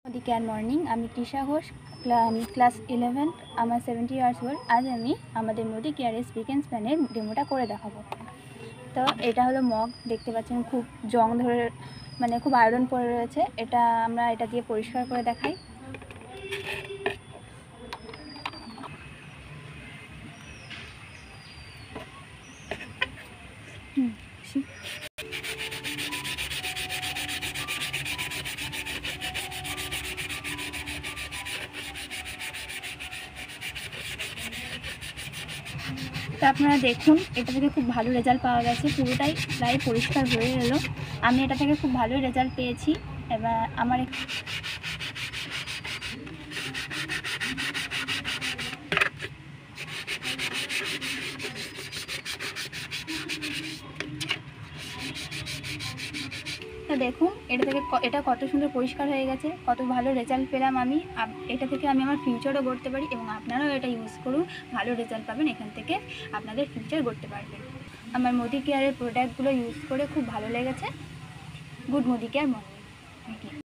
Modi care morning. আমি Trisha Ghosh, class 11, আমার 70 years old. আজ আমি আমাদের মোদি কেয়ারের স্পিক অ্যান্ড স্প্যানের ডেমোটা করে দেখাবো। তো এটা হলো মগ, দেখতে পাচ্ছেন খুব জং ধরে, মানে খুব আয়রন পড়ে রয়েছে। আমরা এটা দিয়ে পরিষ্কার করে দেখাই। তো আপনারা দেখুন, এটা থেকে খুব ভালো রেজাল্ট পাওয়া গেছে। পুরোটাই প্রায় পরিষ্কার হয়ে গেল। আমি এটা থেকে খুব ভালো রেজাল্ট পেয়েছি। এবার আমার তো দেখুন এটা কত সুন্দর পরিষ্কার হয়ে গেছে, কত ভালো রেজাল্ট পেলাম আমি। এটা থেকে আমি আমার ফিউচারও গড়তে পারি এবং আপনারাও এটা ইউজ করুন, ভালো রেজাল্ট পাবেন। এখান থেকে আপনাদের ফিউচার গড়তে পারবেন। আমার মোদি কেয়ারের প্রোডাক্টগুলো ইউজ করে খুব ভালো লেগেছে। Good Modi care morning. Thank you.